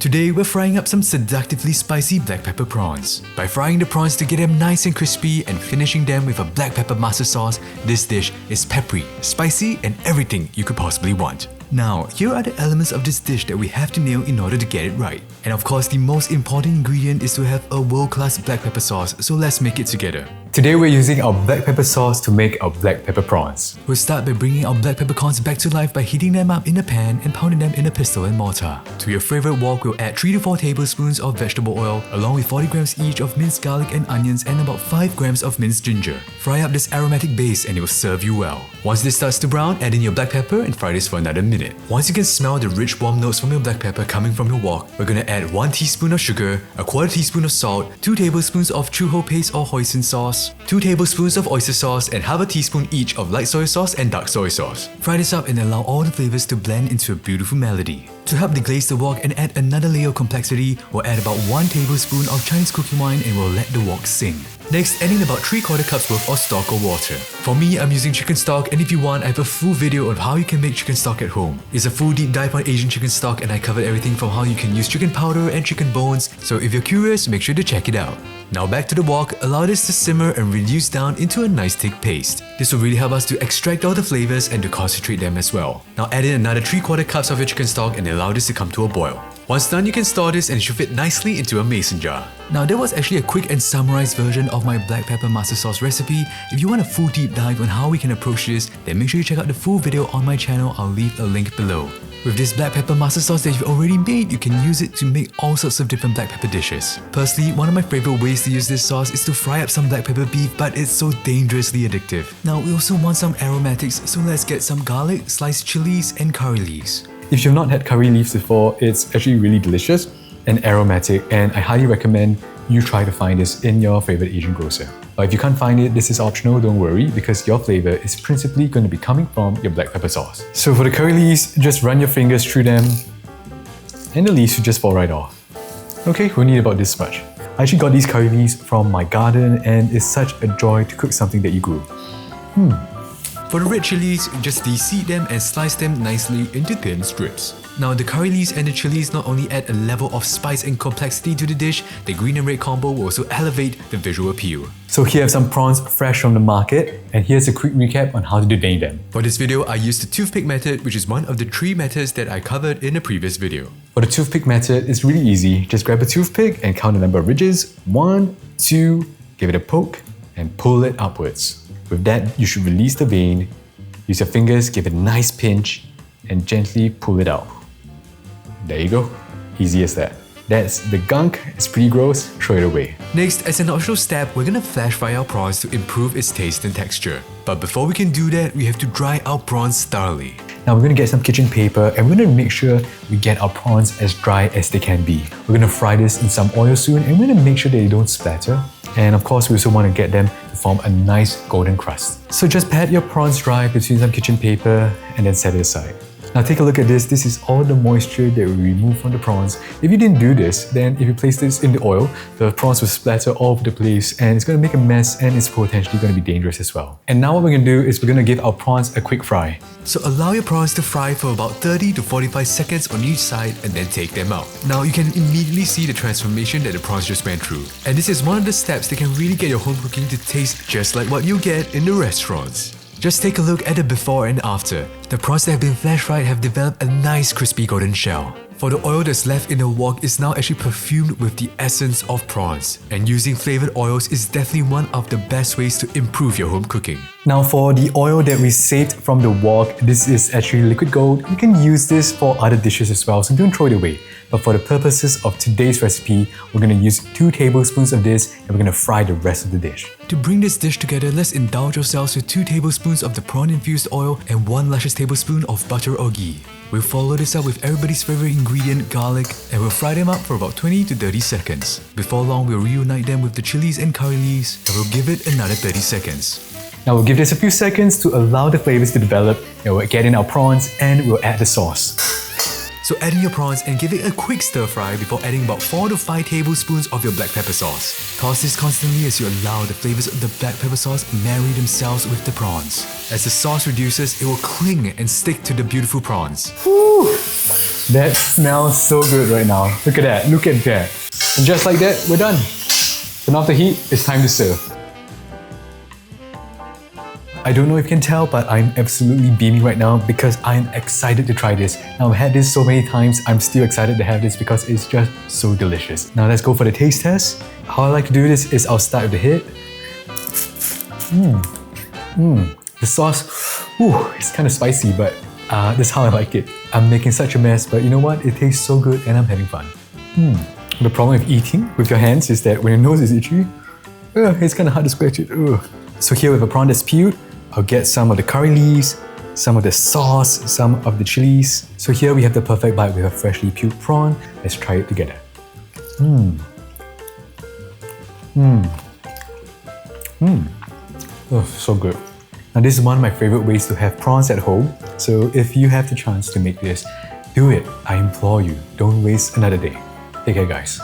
Today we're frying up some seductively spicy black pepper prawns. By frying the prawns to get them nice and crispy and finishing them with a black pepper mustard sauce, this dish is peppery, spicy and everything you could possibly want. Now, here are the elements of this dish that we have to nail in order to get it right. And of course, the most important ingredient is to have a world-class black pepper sauce, so let's make it together. Today we're using our black pepper sauce to make our black pepper prawns. We'll start by bringing our black peppercorns back to life by heating them up in a pan and pounding them in a pestle and mortar. To your favorite wok, we'll add 3 to 4 tablespoons of vegetable oil, along with 40 grams each of minced garlic and onions and about 5 grams of minced ginger. Fry up this aromatic base and it will serve you well. Once this starts to brown, add in your black pepper and fry this for another minute. Once you can smell the rich warm notes from your black pepper coming from your wok, we're gonna add 1 teaspoon of sugar, a quarter teaspoon of salt, 2 tablespoons of chuho paste or hoisin sauce, 2 tablespoons of oyster sauce and half a teaspoon each of light soy sauce and dark soy sauce. Fry this up and allow all the flavors to blend into a beautiful melody. To help deglaze the wok and add another layer of complexity, we'll add about 1 tablespoon of Chinese cooking wine and we'll let the wok sing. Next, add in about 3/4 cups worth of stock or water. For me, I'm using chicken stock, and if you want, I have a full video on how you can make chicken stock at home. It's a full deep dive on Asian chicken stock and I covered everything from how you can use chicken powder and chicken bones, so if you're curious, make sure to check it out. Now back to the wok, allow this to simmer and reduce down into a nice thick paste. This will really help us to extract all the flavors and to concentrate them as well. Now add in another 3/4 cups of your chicken stock and allow this to come to a boil. Once done, you can store this and it should fit nicely into a mason jar. Now that was actually a quick and summarized version of my black pepper mustard sauce recipe. If you want a full deep dive on how we can approach this, then make sure you check out the full video on my channel, I'll leave a link below. With this black pepper mustard sauce that you've already made, you can use it to make all sorts of different black pepper dishes. Personally, one of my favorite ways to use this sauce is to fry up some black pepper beef, but it's so dangerously addictive. Now we also want some aromatics, so let's get some garlic, sliced chilies and curry leaves. If you've not had curry leaves before, it's actually really delicious and aromatic, and I highly recommend you try to find this in your favorite Asian grocer. But if you can't find it, this is optional, don't worry, because your flavor is principally going to be coming from your black pepper sauce. So for the curry leaves, just run your fingers through them and the leaves should just fall right off. Okay, we'll need about this much. I actually got these curry leaves from my garden and it's such a joy to cook something that you grew. For the red chilies, just deseed them and slice them nicely into thin strips. Now the curry leaves and the chilies not only add a level of spice and complexity to the dish, the green and red combo will also elevate the visual appeal. So here I have some prawns fresh from the market, and here's a quick recap on how to devein them. For this video, I used the toothpick method, which is one of the 3 methods that I covered in the previous video. For the toothpick method, it's really easy. Just grab a toothpick and count the number of ridges. 1, 2, give it a poke, and pull it upwards. With that, you should release the vein. Use your fingers, give it a nice pinch, and gently pull it out. There you go. Easy as that. That's the gunk. It's pretty gross. Throw it away. Next, as an optional step, we're gonna flash fry our prawns to improve its taste and texture. But before we can do that, we have to dry our prawns thoroughly. Now we're gonna get some kitchen paper and we're gonna make sure we get our prawns as dry as they can be. We're gonna fry this in some oil soon and we're gonna make sure they don't splatter. And of course, we also want to get them to form a nice golden crust. So just pat your prawns dry between some kitchen paper and then set it aside. Now take a look at this. This is all the moisture that we remove from the prawns. If you didn't do this, then if you place this in the oil, the prawns will splatter all over the place and it's going to make a mess and it's potentially going to be dangerous as well. And now what we're going to do is we're going to give our prawns a quick fry. So allow your prawns to fry for about 30 to 45 seconds on each side and then take them out. Now you can immediately see the transformation that the prawns just went through. And this is one of the steps that can really get your home cooking to taste just like what you get in the restaurants. Just take a look at the before and after. The prawns that have been flash fried have developed a nice crispy golden shell. For the oil that's left in the wok is now actually perfumed with the essence of prawns. And using flavored oils is definitely one of the best ways to improve your home cooking. Now for the oil that we saved from the wok, this is actually liquid gold. You can use this for other dishes as well, so don't throw it away. But for the purposes of today's recipe, we're going to use 2 tablespoons of this and we're going to fry the rest of the dish. To bring this dish together, let's indulge ourselves with 2 tablespoons of the prawn-infused oil and 1 luscious tablespoon of butter or ghee. We'll follow this up with everybody's favorite ingredient, garlic, and we'll fry them up for about 20 to 30 seconds. Before long, we'll reunite them with the chilies and curry leaves, and we'll give it another 30 seconds. Now we'll give this a few seconds to allow the flavors to develop, and we'll get in our prawns and we'll add the sauce. So add in your prawns and give it a quick stir fry before adding about 4 to 5 tablespoons of your black pepper sauce. Toss this constantly as you allow the flavors of the black pepper sauce marry themselves with the prawns. As the sauce reduces, it will cling and stick to the beautiful prawns. Whew. That smells so good right now. Look at that, look at that. And just like that, we're done. Turn off the heat, it's time to serve. I don't know if you can tell, but I'm absolutely beaming right now because I'm excited to try this. Now, I've had this so many times, I'm still excited to have this because it's just so delicious. Now let's go for the taste test. How I like to do this is I'll start with the head. The sauce, it's kind of spicy, but that's how I like it. I'm making such a mess, but you know what? It tastes so good and I'm having fun. The problem with eating with your hands is that when your nose is itchy, it's kind of hard to scratch it. So here with a prawn that's peeled, I'll get some of the curry leaves, some of the sauce, some of the chillis. So here we have the perfect bite with a freshly peeled prawn. Let's try it together. Oh, so good. Now this is one of my favorite ways to have prawns at home. So if you have the chance to make this, do it. I implore you, don't waste another day. Take care guys.